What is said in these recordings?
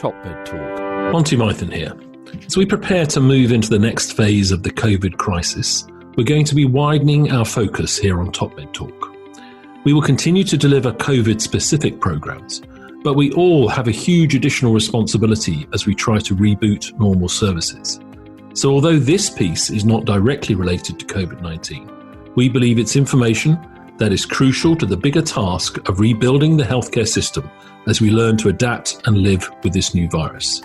Top Med Talk. Monty Mython here. As we prepare to move into the next phase of the COVID crisis, we're going to be widening our focus here on Top Med Talk. We will continue to deliver COVID-specific programs, but we all have a huge additional responsibility as we try to reboot normal services. So although this piece is not directly related to COVID-19, we believe it's information that is crucial to the bigger task of rebuilding the healthcare system as we learn to adapt and live with this new virus.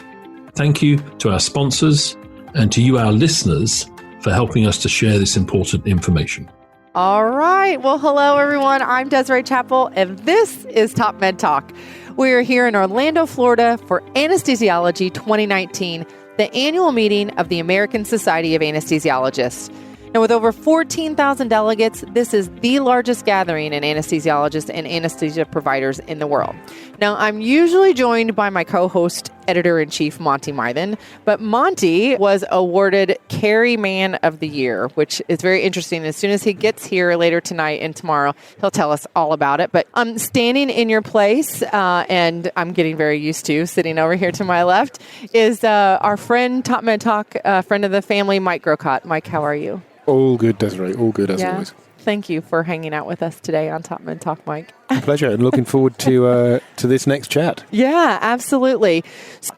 Thank you to our sponsors and to you, our listeners, for helping us to share this important information. All right. Well, hello, everyone. I'm Desiree Chappell, and this is Top Med Talk. We're here in Orlando, Florida for Anesthesiology 2019, the annual meeting of the American Society of Anesthesiologists. Now, with over 14,000 delegates, this is the largest gathering in anesthesiologists and anesthesia providers in the world. Now, I'm usually joined by my co-host, Editor-in-Chief Monty Mython, but Monty was awarded Carry Man of the Year, which is very interesting. As soon as he gets here later tonight and tomorrow, he'll tell us all about it. But I'm standing in your place, and I'm getting very used to sitting over here to my left, is our friend, Top Med Talk, friend of the family, Mike Grocott. Mike, how are you? All good, Desiree. All good, as always. Thank you for hanging out with us today on Top Med Talk, Mike. A pleasure, and looking forward to this next chat. Yeah, absolutely.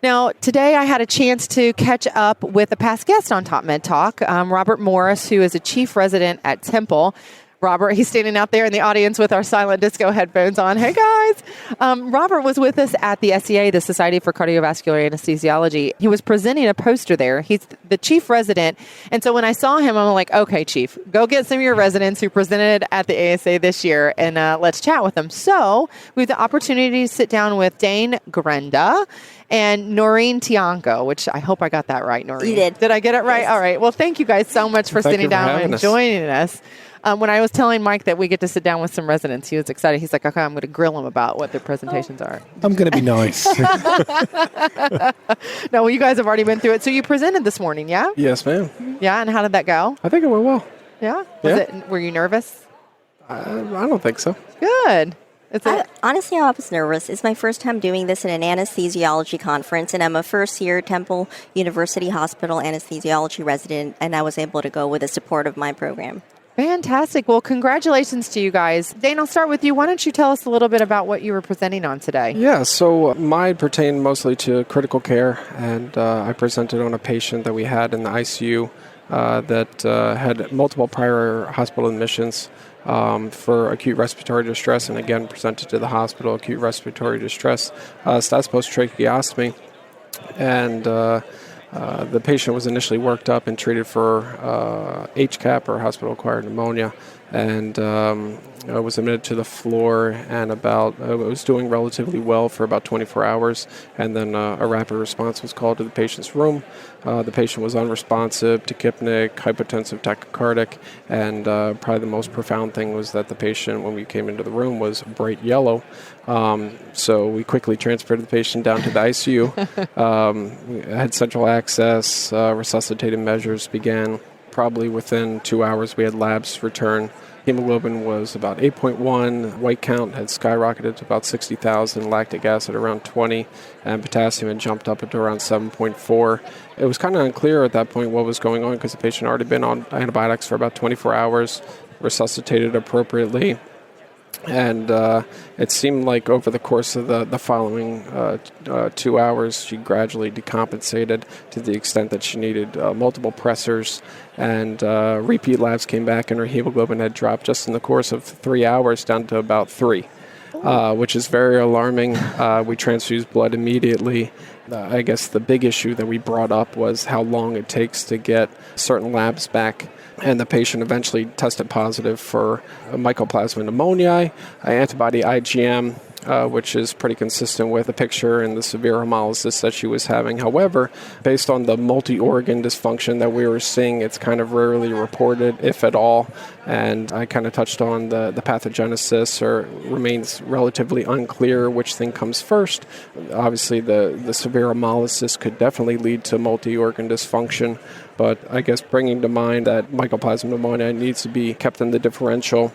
Now, today I had a chance to catch up with a past guest on Top Med Talk, Robert Morris, who is a chief resident at Temple. Robert, he's standing out there in the audience with our silent disco headphones on. Hey, guys. Robert was with us at the SCA, the Society for Cardiovascular Anesthesiology. He was presenting a poster there. He's the chief resident. And so when I saw him, I'm like, okay, chief, go get some of your residents who presented at the ASA this year, and let's chat with them. So we have the opportunity to sit down with Dane Grenda and Noreen Tiangco, which I hope I got that right, Noreen. You did. Did I get it right? Yes. All right. Well, thank you guys so much for sitting down and joining us. When I was telling Mike that we get to sit down with some residents, he was excited. He's like, okay, I'm going to grill them about what their presentations are. I'm going to be nice. No, well, you guys have already been through it. So you presented this morning, yeah? Yes, ma'am. Yeah, and how did that go? I think it went well. Yeah? Were you nervous? I don't think so. Good. Honestly, I was nervous. It's my first time doing this in an anesthesiology conference, and I'm a first-year Temple University Hospital anesthesiology resident, and I was able to go with the support of my program. Fantastic. Well, congratulations to you guys. Dane, I'll start with you. Why don't you tell us a little bit about what you were presenting on today? Yeah, so mine pertained mostly to critical care, and I presented on a patient that we had in the ICU that had multiple prior hospital admissions for acute respiratory distress, and again presented to the hospital, acute respiratory distress, status post-tracheostomy, and the patient was initially worked up and treated for HCAP, or hospital-acquired pneumonia, and was admitted to the floor, and was doing relatively well for about 24 hours, and then a rapid response was called to the patient's room. The patient was unresponsive, tachypnic, hypotensive, tachycardic, and probably the most profound thing was that the patient, when we came into the room, was bright yellow. So we quickly transferred the patient down to the ICU. We had central access, resuscitative measures began. Probably within 2 hours, we had labs return. Hemoglobin was about 8.1. White count had skyrocketed to about 60,000. Lactic acid around 20. And potassium had jumped up to around 7.4. It was kind of unclear at that point what was going on because the patient had already been on antibiotics for about 24 hours, resuscitated appropriately. And it seemed like over the course of the following 2 hours, she gradually decompensated to the extent that she needed multiple pressors, and repeat labs came back, and her hemoglobin had dropped just in the course of 3 hours down to about 3, which is very alarming. We transfused blood immediately. I guess the big issue that we brought up was how long it takes to get certain labs back. And the patient eventually tested positive for mycoplasma pneumoniae, antibody IgM, which is pretty consistent with the picture and the severe hemolysis that she was having. However, based on the multi-organ dysfunction that we were seeing, it's kind of rarely reported, if at all. And I kind of touched on the pathogenesis, or remains relatively unclear which thing comes first. Obviously, the severe hemolysis could definitely lead to multi-organ dysfunction. But I guess bringing to mind that mycoplasma pneumoniae needs to be kept in the differential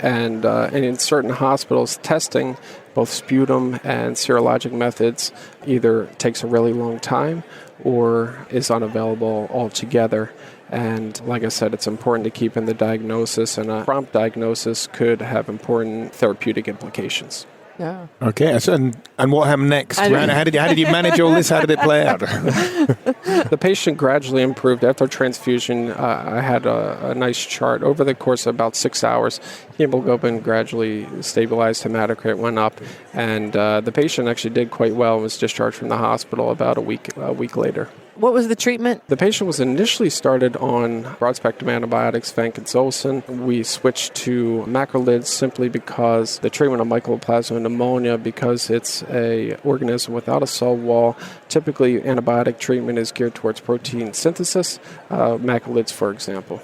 And in certain hospitals, testing both sputum and serologic methods either takes a really long time or is unavailable altogether. And like I said, it's important to keep in the diagnosis, and a prompt diagnosis could have important therapeutic implications. Yeah. Okay, so, and what happened next? How did you manage all this? How did it play out? The patient gradually improved after transfusion. I had a nice chart. Over the course of about 6 hours, hemoglobin gradually stabilized, hematocrit went up, and the patient actually did quite well and was discharged from the hospital about a week later. What was the treatment? The patient was initially started on broad-spectrum antibiotics, vancomycin. We switched to macrolides simply because the treatment of mycoplasma pneumonia, because it's a organism without a cell wall, typically antibiotic treatment is geared towards protein synthesis, macrolides, for example.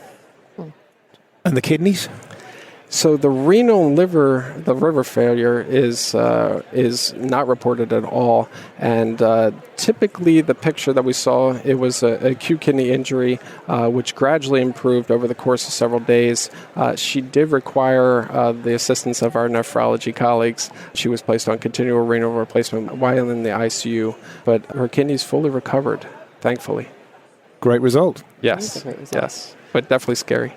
And the kidneys? So the renal and liver failure is not reported at all, and typically the picture that we saw, it was an acute kidney injury, which gradually improved over the course of several days. She did require the assistance of our nephrology colleagues. She was placed on continual renal replacement while in the ICU, but her kidneys fully recovered, thankfully. Great result. Yes, yes, but definitely scary.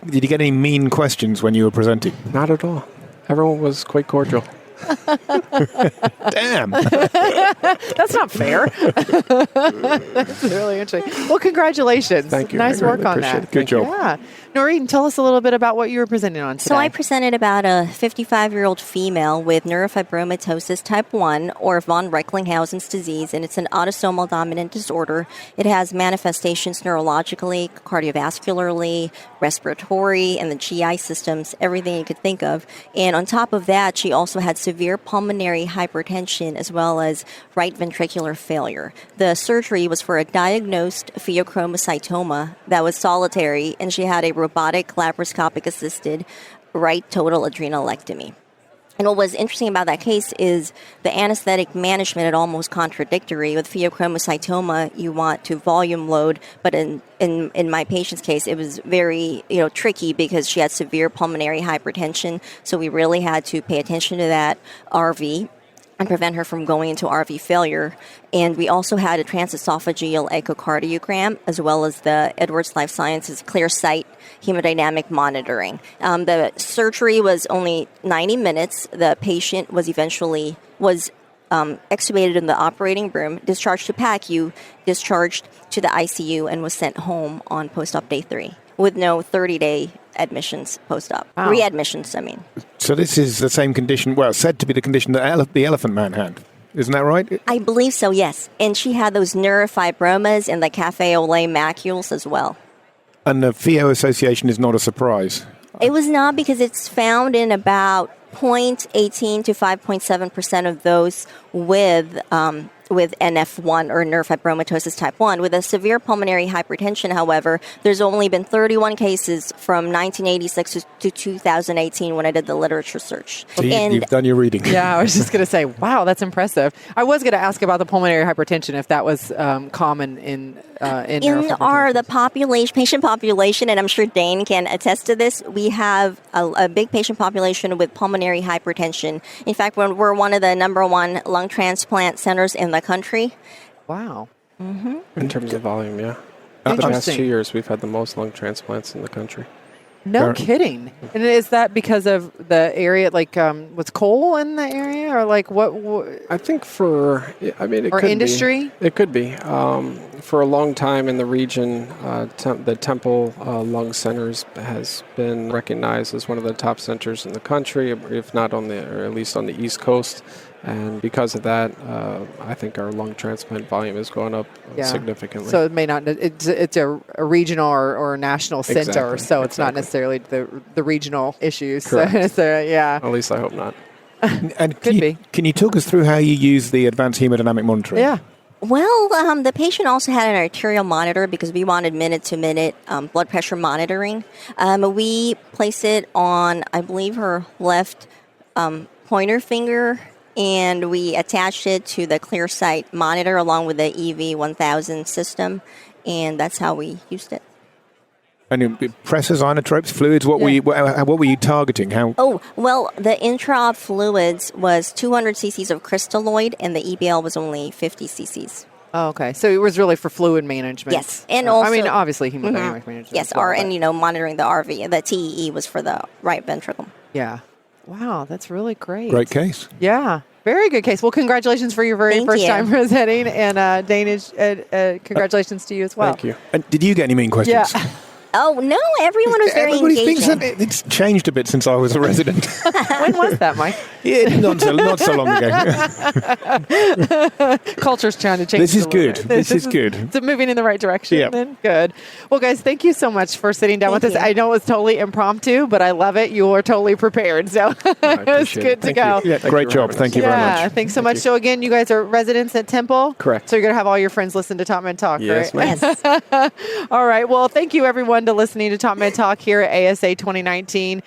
Did you get any mean questions when you were presenting? Not at all. Everyone was quite cordial. Damn. That's not fair. That's really interesting. Well, congratulations. Thank you. Nice work on that. Good job. Yeah. Noreen, tell us a little bit about what you were presenting on today. So I presented about a 55-year-old female with neurofibromatosis type 1, or von Recklinghausen's disease, and it's an autosomal dominant disorder. It has manifestations neurologically, cardiovascularly, respiratory, and the GI systems, everything you could think of. And on top of that, she also had severe pulmonary hypertension as well as right ventricular failure. The surgery was for a diagnosed pheochromocytoma that was solitary, and she had a robotic laparoscopic assisted right total adrenalectomy. And what was interesting about that case is the anesthetic management is almost contradictory. With pheochromocytoma, you want to volume load, but in my patient's case, it was very tricky because she had severe pulmonary hypertension. So we really had to pay attention to that RV and prevent her from going into RV failure. And we also had a transesophageal echocardiogram, as well as the Edwards Life Sciences clear sight hemodynamic monitoring. The surgery was only 90 minutes. The patient was eventually extubated in the operating room, discharged to PACU, discharged to the ICU, and was sent home on post-op day 3 with no 30-day admissions post-op. Wow. Readmissions, I mean. So this is the same condition, well, said to be the condition that the elephant man had. Isn't that right? I believe so, yes. And she had those neurofibromas and the cafe au lait macules as well. And the pheo association is not a surprise. It was not, because it's found in about 0.18 to 5.7% of those with NF1 or neurofibromatosis type 1. With a severe pulmonary hypertension, however, there's only been 31 cases from 1986 to 2018 when I did the literature search. So you've done your reading. Yeah, I was just going to say, wow, that's impressive. I was going to ask about the pulmonary hypertension, if that was common in the patient population, and I'm sure Dane can attest to this, we have a big patient population with pulmonary hypertension. In fact, we're one of the number 1 lung transplant centers in the country. Wow. Mm-hmm. In terms of volume, yeah. The past 2 years, we've had the most lung transplants in the country. No kidding. And is that because of the area, like what's coal in the area, or like what? I think it or could industry? Be. It could be. For a long time in the region, the Temple Lung Centers has been recognized as one of the top centers in the country, if not or at least on the East Coast. And because of that, I think our lung transplant volume has gone up significantly. So it may not. It's a regional or national center, so it's not necessarily the regional issues. Correct. So yeah. At least I hope not. And Could be. Can you talk us through how you use the advanced hemodynamic monitoring? Yeah. Well, the patient also had an arterial monitor because we wanted minute-to-minute blood pressure monitoring. We place it on, I believe, her left pointer finger, and we attached it to the ClearSight monitor along with the EV1000 system, and that's how we used it. And pressors, inotropes, fluids, what were you targeting? How? Oh, well, the intra-op fluids was 200 cc's of crystalloid, and the EBL was only 50 cc's. Oh, okay. So it was really for fluid management. Yes. And also, I mean, obviously hemodynamic management. Yes, as well, and monitoring the RV. The TEE was for the right ventricle. Yeah. Wow, that's really great. Great case. Yeah. Very good case. Well, congratulations for your very first time presenting, and Dane, congratulations to you as well. Thank you. And did you get any mean questions? Yeah. Oh, no, everyone was very engaging. It's changed a bit since I was a resident. When was that, Mike? Yeah, not so long ago. Culture's trying to change. This is good. This is good. It's moving in the right direction. Yeah. Then good. Well, guys, thank you so much for sitting down with us. I know it was totally impromptu, but I love it. You were totally prepared, so it's good to go. Yeah, great job. Thank you very much. Thanks so much. So again, you guys are residents at Temple? Correct. So you're going to have all your friends listen to Top Men Talk, yes, right? Ma'am. Yes. All right. Well, thank you everyone to listening to Top Men Talk here at ASA 2019.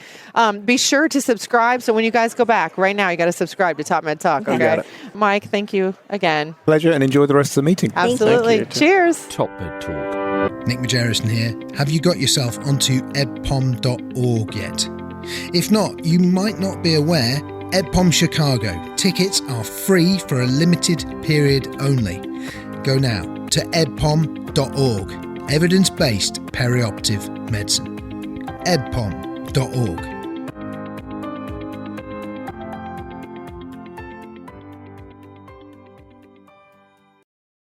Be sure to subscribe. So when you guys go back right now, you got to subscribe to Top Men Talk. Okay. Got it. Mike, thank you again. Pleasure, and enjoy the rest of the meeting. Absolutely. Thank you. Cheers. Top Men Talk. Nick Majerison here. Have you got yourself onto edpom.org yet? If not, you might not be aware, EdPom Chicago tickets are free for a limited period only. Go now to edpom.org. Evidence-based perioperative medicine. edpom.org.